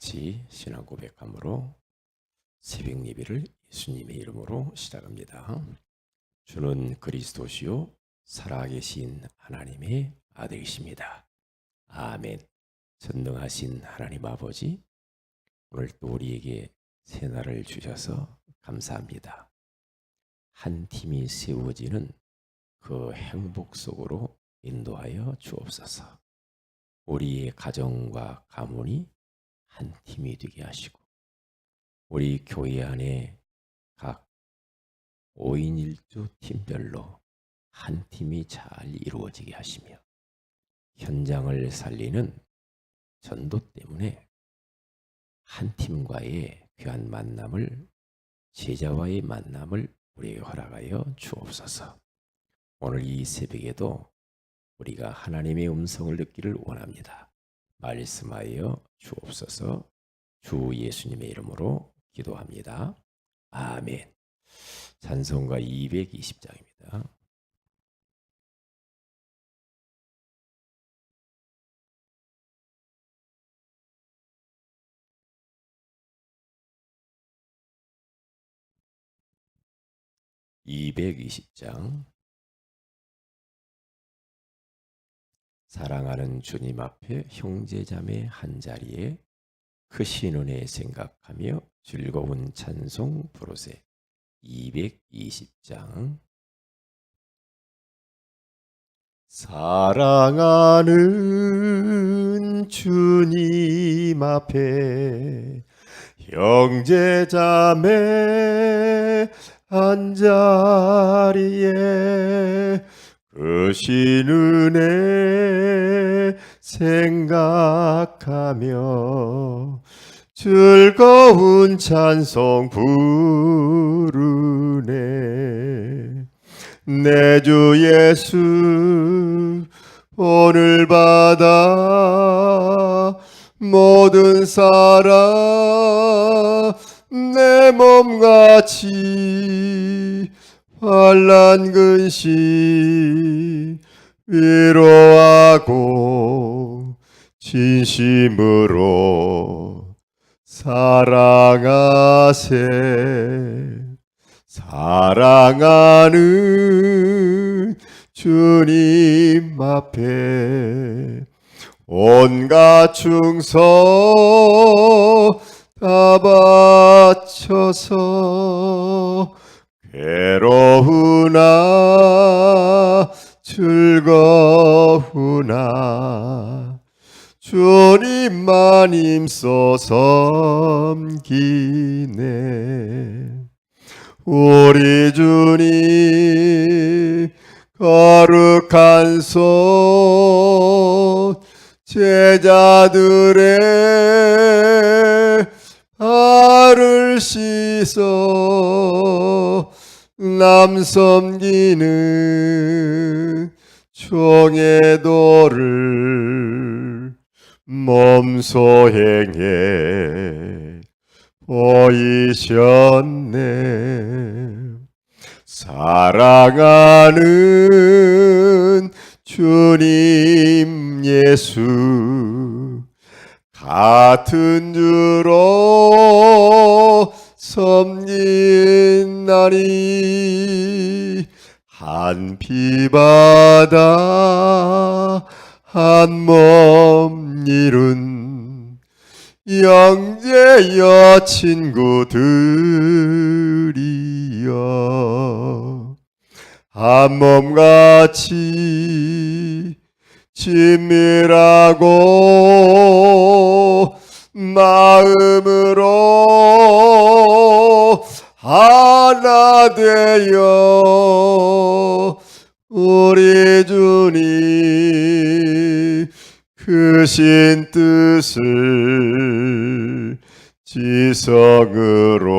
같이 신앙 고백함으로 새벽 예배를 예수님의 이름으로 시작합니다. 주는 그리스도시요 살아계신 하나님의 아들이십니다. 아멘. 전능하신 하나님 아버지, 오늘 또 우리에게 새날을 주셔서 감사합니다. 한 팀이 세워지는 그 행복 속으로 인도하여 주옵소서. 우리의 가정과 가문이 한 팀이 되게 하시고, 우리 교회 안에 각 5인 1조 팀별로 한 팀이 잘 이루어지게 하시며, 현장을 살리는 전도 때문에 한 팀과의 귀한 만남을, 제자와의 만남을 우리에게 허락하여 주옵소서. 오늘 이 새벽에도 우리가 하나님의 음성을 듣기를 원합니다. 말씀하여 주옵소서. 주 예수님의 이름으로 기도합니다. 아멘. 찬송가 220장입니다. (220장) 사랑하는 주님 앞에 형제자매 한자리에 크신 은혜 생각하며 즐거운 찬송 부르세. 220장. 사랑하는 주님 앞에 형제자매 한자리에 크신 은혜 생각하며 즐거운 찬송 부르네. 내 주 예수 오늘 받아 모든 사랑 내 몸같이 환난 근심 위로하고 진심으로 사랑하세. 사랑하는 주님 앞에 온갖 충성 다 바쳐서 괴로우나 즐거우나 주님만 힘써 섬기네. 우리 주님 거룩한 손 제자들의 발을 씻어 남 섬기는 종의 도를 몸소 행해 보이셨네. 사랑하는 주님 예수 같은 주로 섬긴나니 한 피바다 한 몸 이룬 형제여 친구들이여 한 몸같이 친밀하고 마음으로 하나 되어 우리 주님 크신 뜻을 지성으로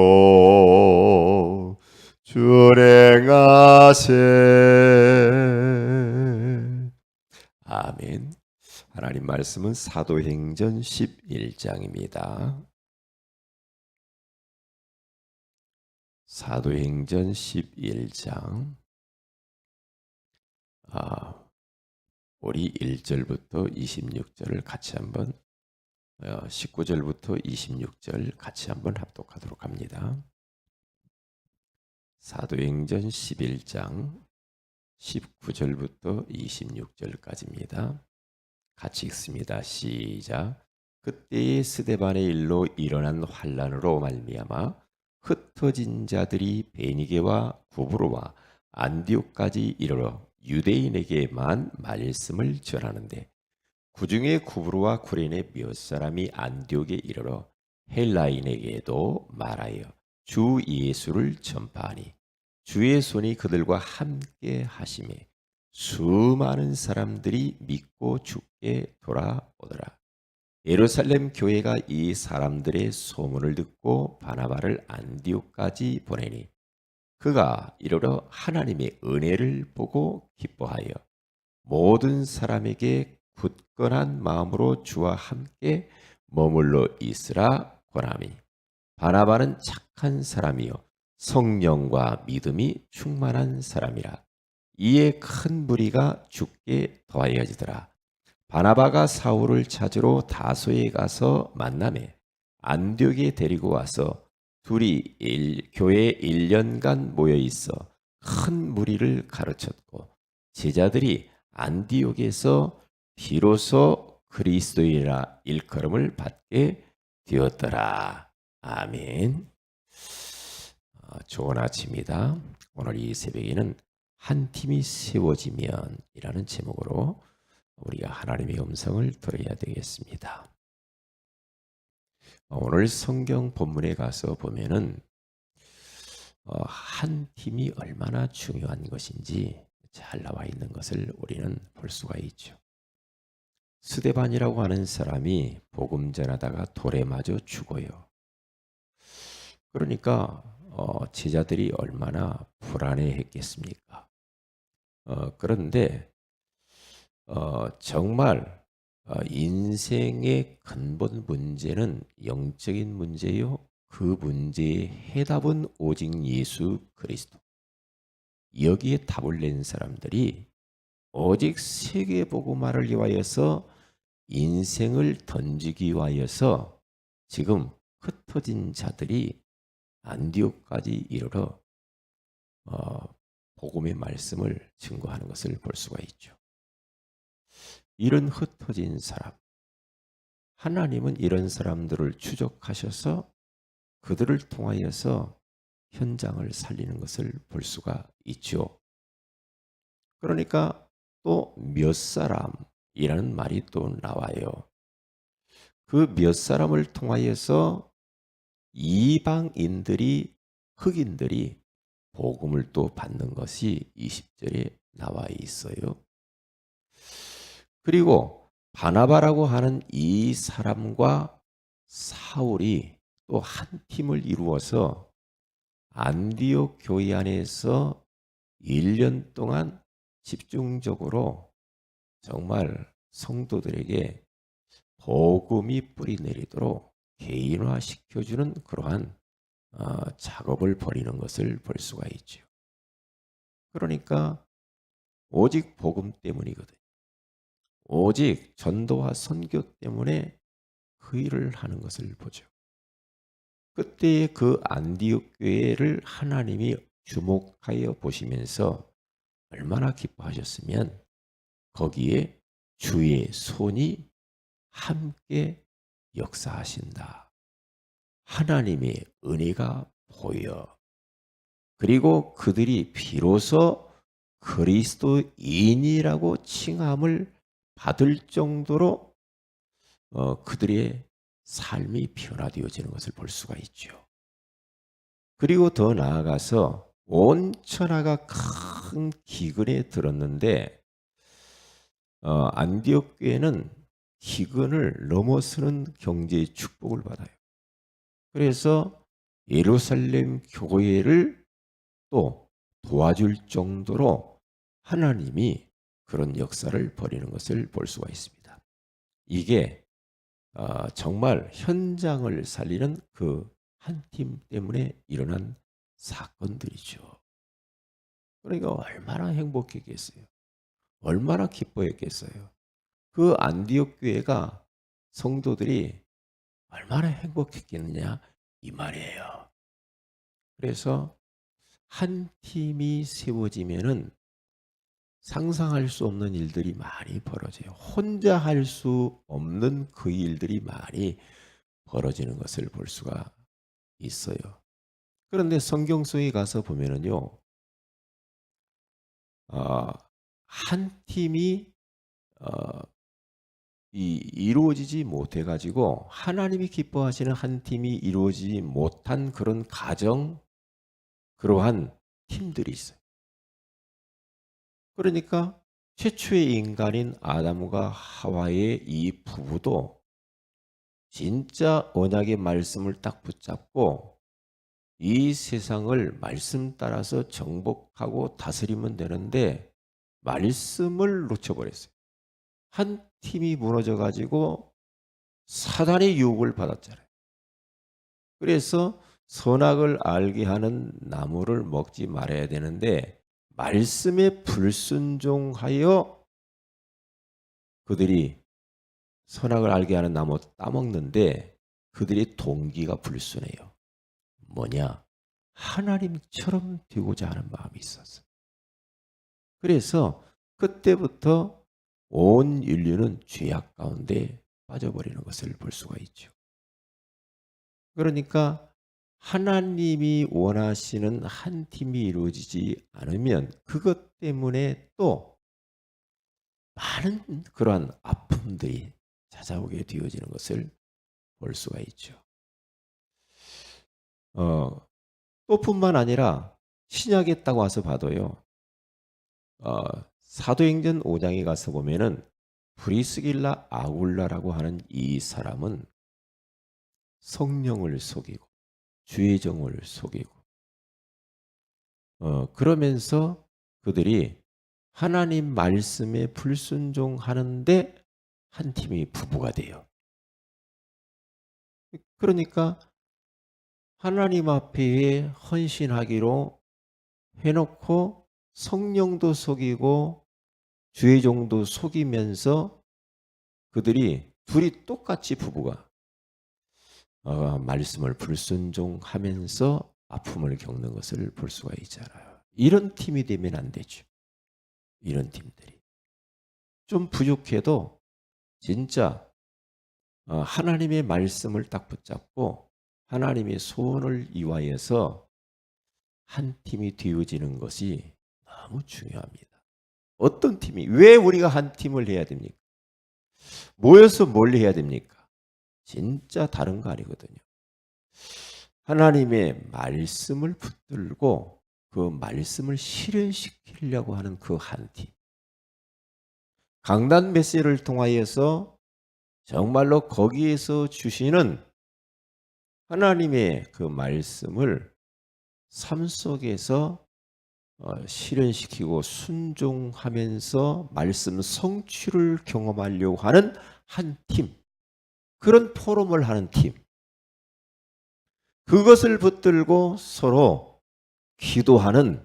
준행하세. 아멘. 하나님 말씀은 사도행전 11장입니다. 사도행전 11장 우리 1절부터 26절을 같이 한번 19절부터 26절 같이 한번 합독하도록 합니다. 사도행전 11장 19절부터 26절까지입니다. 같이 읽습니다. 시작. 그때의 스데반의 일로 일어난 환란으로 말미암아 흩어진 자들이 베니게와 구브로와 안디옥까지 이르러 유대인에게만 말씀을 전하는데 그중에 구브로와 구레네 몇 사람이 안디옥에 이르러 헬라인에게도 말하여 주 예수를 전파하니 주의 손이 그들과 함께 하심에 수많은 사람들이 믿고 주께 돌아오더라. 예루살렘 교회가 이 사람들의 소문을 듣고 바나바를 안디옥까지 보내니 그가 이르러 하나님의 은혜를 보고 기뻐하여 모든 사람에게 굳건한 마음으로 주와 함께 머물러 있으라 권하니 바나바는 착한 사람이요 성령과 믿음이 충만한 사람이라. 이에 큰 무리가 주께 더하여지더라. 바나바가 사울을 찾으러 다소에 가서 만나매 안디옥에 데리고 와서 둘이 교회에 1년간 모여 있어 큰 무리를 가르쳤고 제자들이 안디옥에서 비로소 그리스도인이라 일컬음을 받게 되었더라. 아멘. 좋은 아침이다. 오늘 이 새벽에는 한 팀이 세워지면이라는 제목으로 우리가 하나님의 음성을 들어야 되겠습니다. 오늘 성경 본문에 가서 보면은 한 팀이 얼마나 중요한 것인지 잘 나와 있는 것을 우리는 볼 수가 있죠. 스데반이라고 하는 사람이 복음 전하다가 돌에 맞아 죽어요. 그러니까 제자들이 얼마나 불안해했겠습니까? 그런데 정말 인생의 근본 문제는 영적인 문제요. 그 문제의 해답은 오직 예수 그리스도. 여기에 답을 낸 사람들이 오직 세계복음화를 위하여서 인생을 던지기 위하여서 지금 흩어진 자들이 안디옥까지 이르러 복음의 말씀을 증거하는 것을 볼 수가 있죠. 이런 흩어진 사람, 하나님은 이런 사람들을 추적하셔서 그들을 통하여서 현장을 살리는 것을 볼 수가 있죠. 그러니까 또 몇 사람이라는 말이 또 나와요. 그 몇 사람을 통하여서 이방인들이 흑인들이 복음을 또 받는 것이 20절에 나와 있어요. 그리고 바나바라고 하는 이 사람과 사울이 또 한 팀을 이루어서 안디옥 교회 안에서 1년 동안 집중적으로 정말 성도들에게 복음이 뿌리 내리도록 개인화 시켜주는 그러한 작업을 벌이는 것을 볼 수가 있죠. 그러니까 오직 복음 때문이거든요. 오직 전도와 선교 때문에 그 일을 하는 것을 보죠. 그때의 그 안디옥 교회를 하나님이 주목하여 보시면서 얼마나 기뻐하셨으면 거기에 주의 손이 함께 역사하신다. 하나님의 은혜가 보여. 그리고 그들이 비로소 그리스도인이라고 칭함을 받을 정도로 그들의 삶이 변화되어지는 것을 볼 수가 있죠. 그리고 더 나아가서 온 천하가 큰 기근에 들었는데 안디옥 교회는 기근을 넘어서는 경제의 축복을 받아요. 그래서 예루살렘 교회를 또 도와줄 정도로 하나님이 그런 역사를 벌이는 것을 볼 수가 있습니다. 이게 정말 현장을 살리는 그 한 팀 때문에 일어난 사건들이죠. 그러니까 얼마나 행복했겠어요. 얼마나 기뻐했겠어요. 그 안디옥 교회가 성도들이 얼마나 행복했겠느냐 이 말이에요. 그래서 한 팀이 세워지면은 상상할 수 없는 일들이 많이 벌어져요. 혼자 할 수 없는 그 일들이 많이 벌어지는 것을 볼 수가 있어요. 그런데 성경 속에 가서 보면은요, 한 팀이 이루어지지 못해 가지고 하나님이 기뻐하시는 한 팀이 이루어지지 못한 그런 가정, 그러한 팀들이 있어요. 그러니까 최초의 인간인 아담과 하와의 이 부부도 진짜 언약의 말씀을 딱 붙잡고 이 세상을 말씀 따라서 정복하고 다스리면 되는데 말씀을 놓쳐버렸어요. 한 팀이 무너져 가지고 사단의 유혹을 받았잖아요. 그래서 선악을 알게 하는 나무를 먹지 말아야 되는데 말씀에 불순종하여 그들이 선악을 알게 하는 나무 따먹는데 그들의 동기가 불순해요. 뭐냐? 하나님처럼 되고자 하는 마음이 있었어요. 그래서 그때부터 온 인류는 죄악 가운데 빠져버리는 것을 볼 수가 있죠. 그러니까 하나님이 원하시는 한 팀이 이루어지지 않으면 그것 때문에 또 많은 그러한 아픔들이 찾아오게 되어지는 것을 볼 수가 있죠. 또 뿐만 아니라 신약에 딱 와서 봐도요. 사도행전 5장에 가서 보면은 브리스길라 아굴라라고 하는 이 사람은 성령을 속이고 주의 정을 속이고 그러면서 그들이 하나님 말씀에 불순종하는데 한 팀이 부부가 돼요. 그러니까 하나님 앞에 헌신하기로 해놓고 성령도 속이고 주의 종도 속이면서 그들이 둘이 똑같이 부부가 말씀을 불순종하면서 아픔을 겪는 것을 볼 수가 있잖아요. 이런 팀이 되면 안 되죠. 이런 팀들이. 좀 부족해도 진짜 하나님의 말씀을 딱 붙잡고 하나님의 소원을 이화해서 한 팀이 되어지는 것이 너무 중요합니다. 어떤 팀이, 왜 우리가 한 팀을 해야 됩니까? 모여서 뭘 해야 됩니까? 진짜 다른 거 아니거든요. 하나님의 말씀을 붙들고 그 말씀을 실현시키려고 하는 그 한 팀. 강단 메시지를 통하여서 정말로 거기에서 주시는 하나님의 그 말씀을 삶 속에서 실현시키고 순종하면서 말씀 성취를 경험하려고 하는 한 팀. 그런 포럼을 하는 팀. 그것을 붙들고 서로 기도하는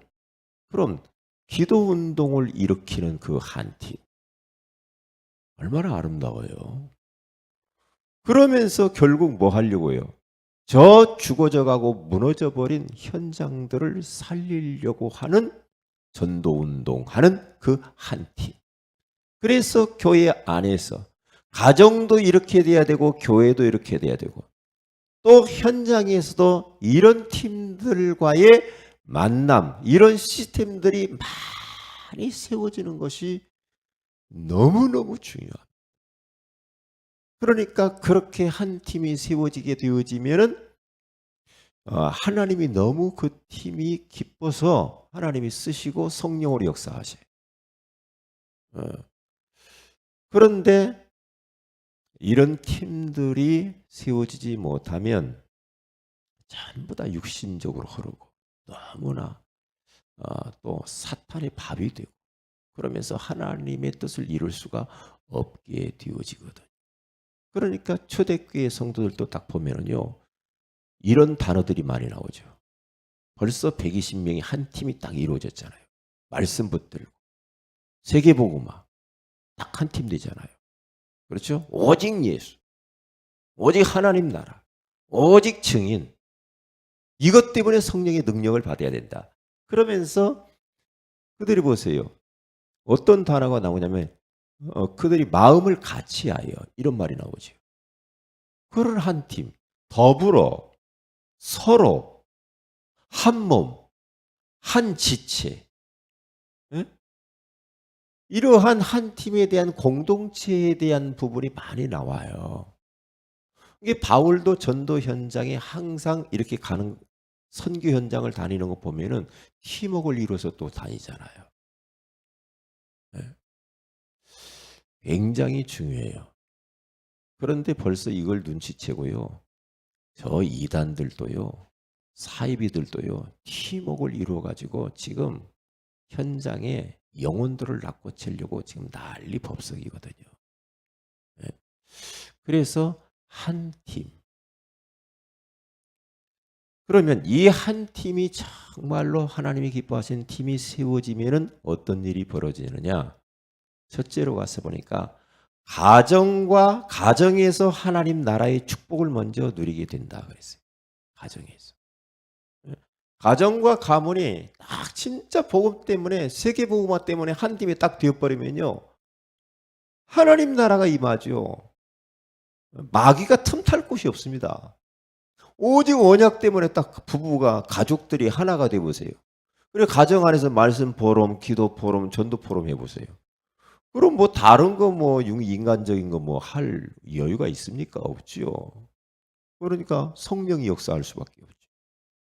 그런 기도 운동을 일으키는 그 한 팀. 얼마나 아름다워요. 그러면서 결국 뭐 하려고요? 저 죽어져가고 무너져버린 현장들을 살리려고 하는 전도운동하는 그 한 팀. 그래서 교회 안에서 가정도 이렇게 돼야 되고 교회도 이렇게 돼야 되고 또 현장에서도 이런 팀들과의 만남, 이런 시스템들이 많이 세워지는 것이 너무너무 중요합니다. 그러니까 그렇게 한 팀이 세워지게 되어지면은 하나님이 너무 그 팀이 기뻐서 하나님이 쓰시고 성령으로 역사하셔요. 그런데 이런 팀들이 세워지지 못하면 전부 다 육신적으로 흐르고 너무나 또 사탄의 밥이 되고 그러면서 하나님의 뜻을 이룰 수가 없게 되어지거든요. 그러니까 초대교회 성도들도 딱 보면은요. 이런 단어들이 많이 나오죠. 벌써 120명이 한 팀이 딱 이루어졌잖아요. 말씀 붙들고. 세계복음화. 딱 한 팀 되잖아요. 그렇죠? 오직 예수. 오직 하나님 나라, 오직 증인. 이것 때문에 성령의 능력을 받아야 된다. 그러면서 그들이 보세요. 어떤 단어가 나오냐면 그들이 마음을 같이하여 이런 말이 나오죠. 그런 한 팀, 더불어 서로 한 몸, 한 지체. 예? 이러한 한 팀에 대한 공동체에 대한 부분이 많이 나와요. 이게 바울도 전도 현장에 항상 이렇게 가는 선교 현장을 다니는 거 보면은 팀워크를 이루어서 또 다니잖아요. 예. 굉장히 중요해요. 그런데 벌써 이걸 눈치채고요. 저 이단들도요. 사이비들도요. 팀워크를 이루어 가지고 지금 현장에 영혼들을 낚아채려고 지금 난리 법석이거든요. 예. 그래서 한 팀. 그러면 이 한 팀이 정말로 하나님이 기뻐하시는 팀이 세워지면은 어떤 일이 벌어지느냐? 첫째로 가서 보니까 가정과 가정에서 하나님 나라의 축복을 먼저 누리게 된다 그랬어요. 가정에서. 예. 가정과 가문이 딱 진짜 복음 때문에 세계 복음화 때문에 한 팀이 딱 되어버리면요. 하나님 나라가 임하죠. 마귀가 틈탈 곳이 없습니다. 오직 언약 때문에 딱 부부가 가족들이 하나가 돼 보세요. 그리고 가정 안에서 말씀 포럼, 기도 포럼, 전도 포럼 해 보세요. 그럼 뭐 다른 거 뭐 인간적인 거 뭐 할 여유가 있습니까? 없지요. 그러니까 성령이 역사할 수밖에 없죠.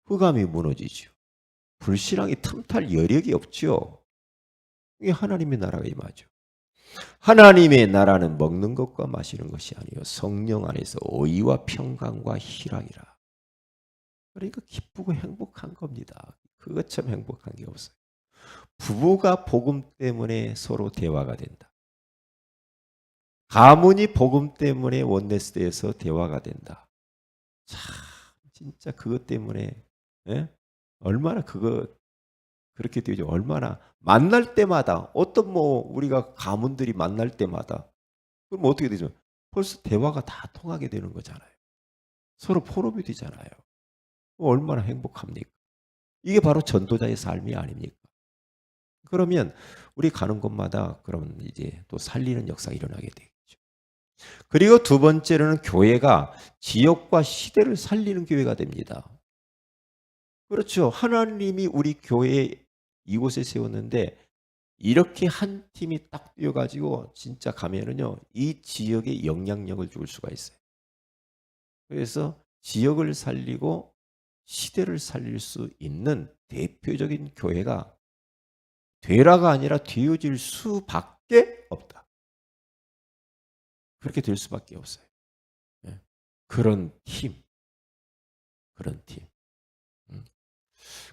흑암이 무너지죠. 불신앙이 틈탈 여력이 없지요. 이게 하나님의 나라가 임하죠. 하나님의 나라는 먹는 것과 마시는 것이 아니요 성령 안에서 의와 평강과 희락이라. 그러니까 기쁘고 행복한 겁니다. 그것처럼 행복한 게 없어요. 부부가 복음 때문에 서로 대화가 된다. 가문이 복음 때문에 원네스에서 대화가 된다. 참 진짜 그것 때문에 예? 얼마나 그렇게 되죠. 얼마나 만날 때마다 어떤 뭐 우리가 가문들이 만날 때마다 그럼 어떻게 되죠? 벌써 대화가 다 통하게 되는 거잖아요. 서로 포럼이 되잖아요. 얼마나 행복합니까? 이게 바로 전도자의 삶이 아닙니까? 그러면 우리 가는 곳마다 그러면 이제 또 살리는 역사가 일어나게 되겠죠. 그리고 두 번째로는 교회가 지역과 시대를 살리는 교회가 됩니다. 그렇죠. 하나님이 우리 교회 이곳에 세웠는데 이렇게 한 팀이 딱 뛰어가지고 진짜 가면은요 이 지역에 영향력을 줄 수가 있어요. 그래서 지역을 살리고 시대를 살릴 수 있는 대표적인 교회가 되라가 아니라 되어질 수밖에 없다. 그렇게 될 수밖에 없어요. 예. 그런 팀. 음.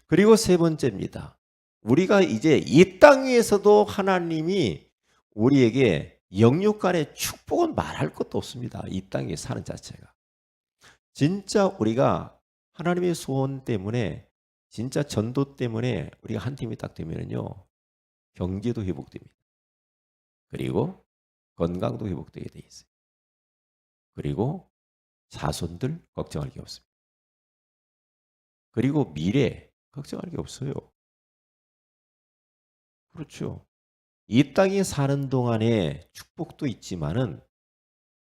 그리고 세 번째입니다. 우리가 이제 이 땅 위에서도 하나님이 우리에게 영육간의 축복은 말할 것도 없습니다. 이 땅에 사는 자체가. 진짜 우리가 하나님의 소원 때문에 진짜 전도 때문에 우리가 한 팀이 딱 되면은요. 경제도 회복됩니다. 그리고 건강도 회복되게 돼 있어요. 그리고 자손들 걱정할 게 없습니다. 그리고 미래 걱정할 게 없어요. 그렇죠. 이 땅에 사는 동안에 축복도 있지만은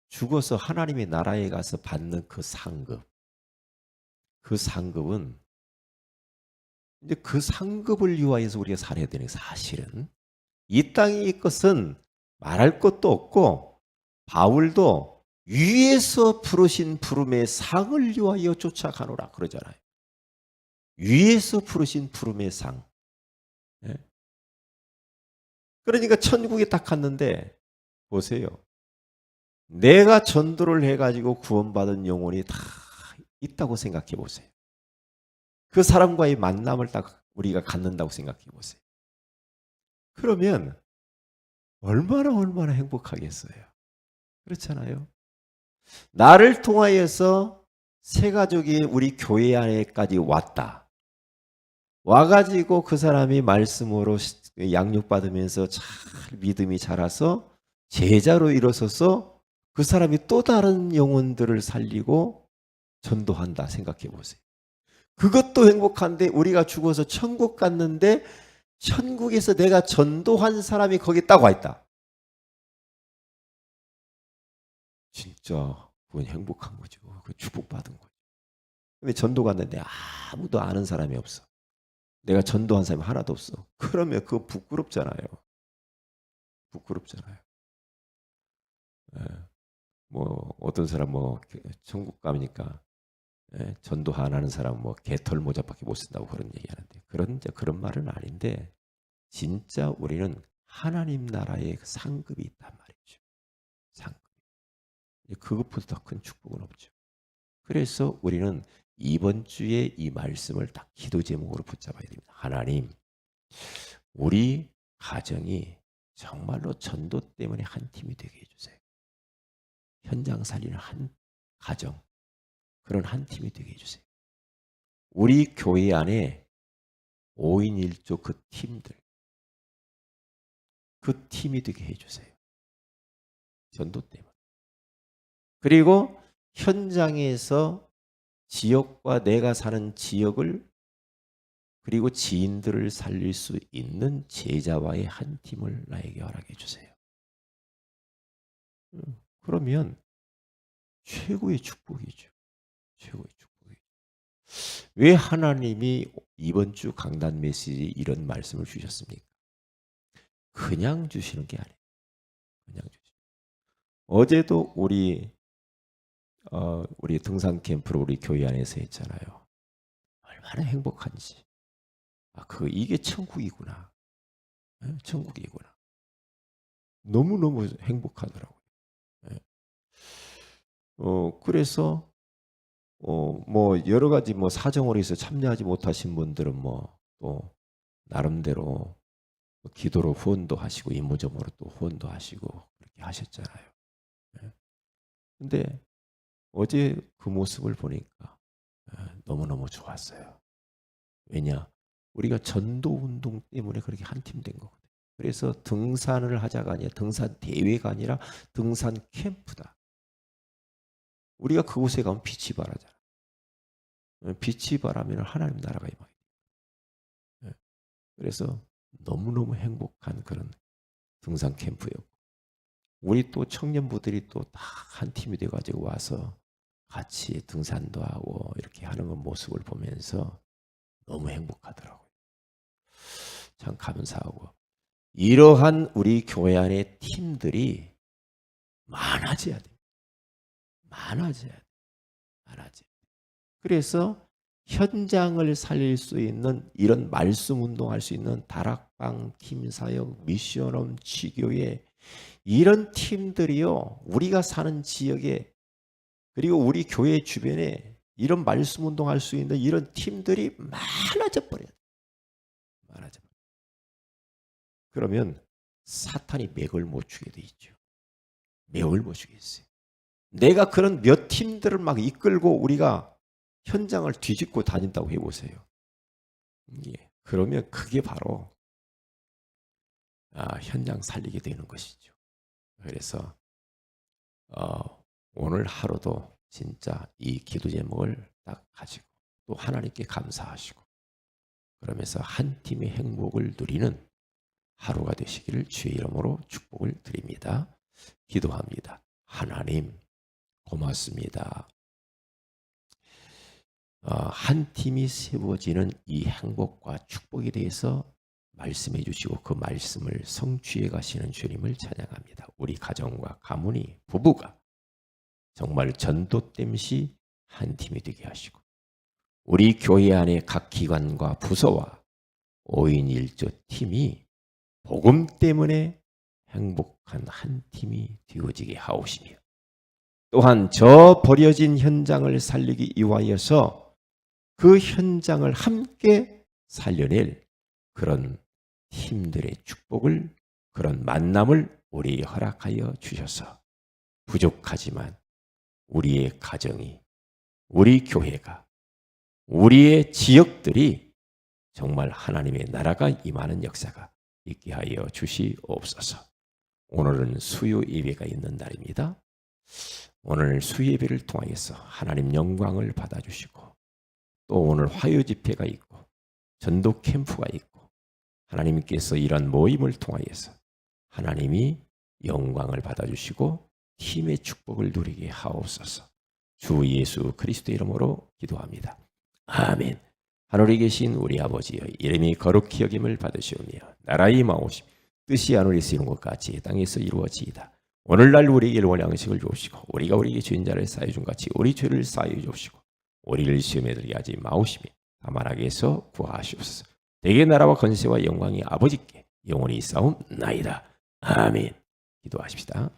죽어서 하나님의 나라에 가서 받는 그 상급은 이제 그 상급을 위하여서 우리가 살아야 되는 게 사실은 이 땅의 것은 말할 것도 없고 바울도 위에서 부르신 부름의 상을 위하여 쫓아가노라 그러잖아요. 위에서 부르신 부름의 상. 예? 그러니까 천국에 딱 갔는데 보세요. 내가 전도를 해가지고 구원받은 영혼이 다 있다고 생각해 보세요. 그 사람과의 만남을 딱 우리가 갖는다고 생각해 보세요. 그러면 얼마나 행복하겠어요. 그렇잖아요. 나를 통하여서 새 가족이 우리 교회 안에까지 왔다. 와가지고 그 사람이 말씀으로 양육받으면서 잘 믿음이 자라서 제자로 일어서서 그 사람이 또 다른 영혼들을 살리고 전도한다 생각해 보세요. 그것도 행복한데 우리가 죽어서 천국 갔는데 천국에서 내가 전도한 사람이 거기 딱 와 있다. 진짜 그건 행복한 거죠. 그 축복받은 거죠. 근데 전도 갔는데 아무도 아는 사람이 없어. 내가 전도한 사람이 하나도 없어. 그러면 그거 부끄럽잖아요. 부끄럽잖아요. 예. 뭐 어떤 사람 뭐 천국 가니까 전도 안 하는 사람 뭐 개털 모자밖에 못 쓴다고 그런 얘기하는데 그런 말은 아닌데 진짜 우리는 하나님 나라의 상급이 있단 말이죠. 상급. 그것보다 더 큰 축복은 없죠. 그래서 우리는 이번 주에 이 말씀을 딱 기도 제목으로 붙잡아야 됩니다. 하나님, 우리 가정이 정말로 전도 때문에 한 팀이 되게 해주세요. 현장 살리는 한 가정, 그런 한 팀이 되게 해주세요. 우리 교회 안에 5인 1조 그 팀들, 그 팀이 되게 해주세요. 전도 때문에. 그리고 현장에서 지역과 내가 사는 지역을 그리고 지인들을 살릴 수 있는 제자와의 한 팀을 나에게 허락해 주세요. 그러면 최고의 축복이죠. 최고의 축복이죠. 왜 하나님이 이번 주 강단 메시지에 이런 말씀을 주셨습니까? 그냥 주시는 게 아니에요. 그냥 주시는. 어제도 우리 등산 캠프를 우리 교회 안에서 했잖아요. 얼마나 행복한지. 이게 천국이구나. 천국이구나. 너무너무 행복하더라고요. 그래서 뭐 여러 가지 뭐 사정으로 해서 참여하지 못하신 분들은 뭐 또 나름대로 기도로 후원도 하시고 임무적으로 또 후원도 하시고 그렇게 하셨잖아요. 근데 어제 그 모습을 보니까 너무너무 좋았어요. 왜냐? 우리가 전도 운동 때문에 그렇게 한 팀 된 거거든요. 그래서 등산을 하자가 아니라 등산 대회가 아니라 등산 캠프다. 우리가 그곳에 가면 빛이 발하잖아. 빛이 발하면 하나님 나라가 임하게 돼요. 그래서 너무너무 행복한 그런 등산 캠프였고 우리 또 청년부들이 또 다 한 팀이 돼가지고 와서 같이 등산도 하고 이렇게 하는 모습을 보면서 너무 행복하더라고요. 참 감사하고 이러한 우리 교회 안의 팀들이 많아져야 돼요. 많아져야 돼요. 많아져야 돼요. 그래서 현장을 살릴 수 있는 이런 말씀 운동할 수 있는 다락방, 팀사역, 미션홈, 지교회 이런 팀들이요. 우리가 사는 지역에 그리고 우리 교회 주변에 이런 말씀 운동할 수 있는 이런 팀들이 많아져 버려요. 많아져 버려요. 그러면 사탄이 맥을 못 추게 돼 있죠. 맥을 못 추겠어요. 내가 그런 몇 팀들을 막 이끌고 우리가 현장을 뒤집고 다닌다고 해보세요. 예. 그러면 그게 바로 현장 살리게 되는 것이죠. 그래서 오늘 하루도 진짜 이 기도 제목을 딱 가지고 또 하나님께 감사하시고 그러면서 한 팀의 행복을 누리는 하루가 되시기를 주의 이름으로 축복을 드립니다. 기도합니다. 하나님 고맙습니다. 한 팀이 세워지는 이 행복과 축복에 대해서 말씀해 주시고 그 말씀을 성취해 가시는 주님을 찬양합니다. 우리 가정과 가문이 부부가 정말 전도됨 시 한 팀이 되게 하시고 우리 교회 안에 각 기관과 부서와 5인 1조 팀이 복음 때문에 행복한 한 팀이 되어지게 하옵시며 또한 저 버려진 현장을 살리기 위하여서 그 현장을 함께 살려낼 그런 팀들의 축복을 그런 만남을 우리에게 허락하여 주셔서 부족하지만 우리의 가정이 우리 교회가 우리의 지역들이 정말 하나님의 나라가 임하는 역사가 있게 하여 주시옵소서. 오늘은 수요 예배가 있는 날입니다. 오늘 수예배를 통하여서 하나님 영광을 받아주시고 또 오늘 화요 집회가 있고 전도 캠프가 있고 하나님께서 이런 모임을 통하여서 하나님이 영광을 받아주시고 팀의 축복을 누리게 하옵소서. 주 예수 그리스도 이름으로 기도합니다. 아멘. 하늘에 계신 우리 아버지여, 이름이 거룩히 여김을 받으시오며 나라의 마오심 뜻이 하늘에서 이룬 것 같이 땅에서 이루어지이다. 오늘날 우리에게 일용할 양식을 주옵시고 우리가 우리에게 죄인 자를 사하여 준 같이 우리 죄를 사하여 주옵시고 우리를 시험에 들게 하지 마오시며 다만 악에서 구하시옵소서. 대개 나라와 권세와 영광이 아버지께 영원히 있사옵나이다. 아멘. 기도하십시다.